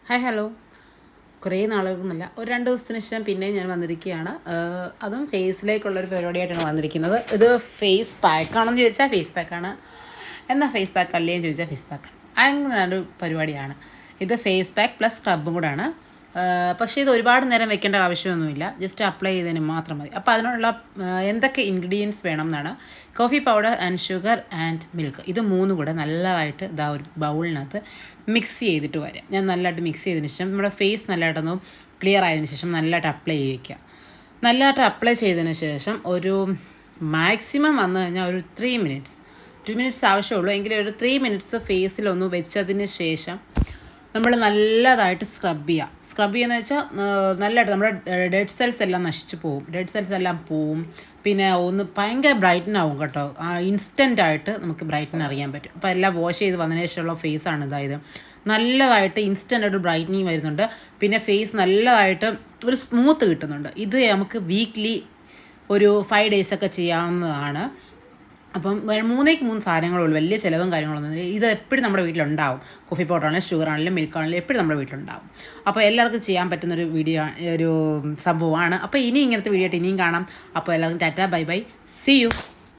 Hi hello. കുറേ നാളുകളൊന്നുമില്ല, ഒരു 2 ദിവസത്തിന് ശേഷം പിന്നെയും ഞാൻ വന്നിരിക്കുകയാണ്. അതും ഫേസിലേക്കുള്ളൊരു പരിപാടിയായിട്ടാണ് വന്നിരിക്കുന്നത്. ഇത് ഫേസ് പാക്കാണെന്ന് ചോദിച്ചാൽ ഫേസ് പാക്കാണ്, എന്നാൽ ഫേസ് പാക്ക് അല്ലേ എന്ന് ചോദിച്ചാൽ ഫേസ് പാക്ക്. അങ്ങനെ ഒരു പരിപാടിയാണ് ഇത്. ഫേസ് പാക്ക് പ്ലസ് സ്ക്രബും കൂടെയാണ്. പക്ഷേ ഇത് ഒരുപാട് നേരം വെക്കേണ്ട ആവശ്യമൊന്നുമില്ല, ജസ്റ്റ് അപ്ലൈ ചെയ്തതിന് മാത്രം മതി. അപ്പോൾ അതിനുള്ള എന്തൊക്കെ ഇൻഗ്രീഡിയൻസ് വേണം എന്നാണ്: coffee powder and sugar and milk. ഇത് മൂന്നും കൂടെ നല്ലതായിട്ട് ഇതാ ഒരു ബൗളിനകത്ത് മിക്സ് ചെയ്തിട്ട് വരാം. ഞാൻ നല്ലതായിട്ട് മിക്സ് ചെയ്തതിന് ശേഷം നമ്മുടെ ഫേസ് നല്ലതായിട്ടൊന്ന് ക്ലിയർ ആയതിനു ശേഷം നല്ലതായിട്ട് അപ്ലൈ ചെയ്യിക്കുക. നല്ലതായിട്ട് അപ്ലൈ ചെയ്തതിന് ശേഷം ഒരു മാക്സിമം വന്നു കഴിഞ്ഞാൽ ഒരു 3 മിനിറ്റ്സ്, 2 മിനിറ്റ്സ് ആവശ്യമുള്ളൂ. എങ്കിലും ഒരു 3 മിനിറ്റ്സ് ഫേസിലൊന്ന് വെച്ചതിന് ശേഷം നമ്മൾ നല്ലതായിട്ട് സ്ക്രബ് ചെയ്യുക. സ്ക്രബ് ചെയ്യുന്നത് വെച്ചാൽ നല്ലതായിട്ട് നമ്മുടെ ഡെഡ് സെൽസ് എല്ലാം നശിച്ചു പോവും, ഡെഡ് സെൽസ് എല്ലാം പോവും. പിന്നെ ഒന്ന് ഭയങ്കര ബ്രൈറ്റൻ ആവും കേട്ടോ. ഇൻസ്റ്റൻ്റായിട്ട് നമുക്ക് ബ്രൈറ്റൻ അറിയാൻ പറ്റും. അപ്പോൾ എല്ലാം വാഷ് ചെയ്ത് വന്നതിന് ശേഷമുള്ള ഫേസാണ് ഇതായത്. നല്ലതായിട്ട് ഇൻസ്റ്റൻ്റായിട്ട് ബ്രൈറ്റനിങ് വരുന്നുണ്ട്. പിന്നെ ഫേസ് നല്ലതായിട്ട് ഒരു സ്മൂത്ത് കിട്ടുന്നുണ്ട്. ഇത് നമുക്ക് വീക്ക്ലി ഒരു 5 ഡേയ്സൊക്കെ ചെയ്യാവുന്നതാണ്. അപ്പം 3 സാധനങ്ങളുള്ളൂ, വലിയ ചിലവും കാര്യങ്ങളൊന്നും. ഇത് എപ്പോഴും നമ്മുടെ വീട്ടിലുണ്ടാവും. കോഫി പൗഡർ ആണെങ്കിലും ഷുഗർ ആണെങ്കിലും മിൽക്ക് ആണെങ്കിലും എപ്പോഴും നമ്മുടെ വീട്ടിലുണ്ടാവും. അപ്പോൾ എല്ലാവർക്കും ചെയ്യാൻ പറ്റുന്നൊരു വീഡിയോ, ഒരു സംഭവമാണ്. അപ്പോൾ ഇനി ഇങ്ങനത്തെ വീഡിയോ ആയിട്ട് ഇനിയും കാണാം. അപ്പോൾ എല്ലാവർക്കും ടാറ്റ, ബൈ ബൈ, സീ യു.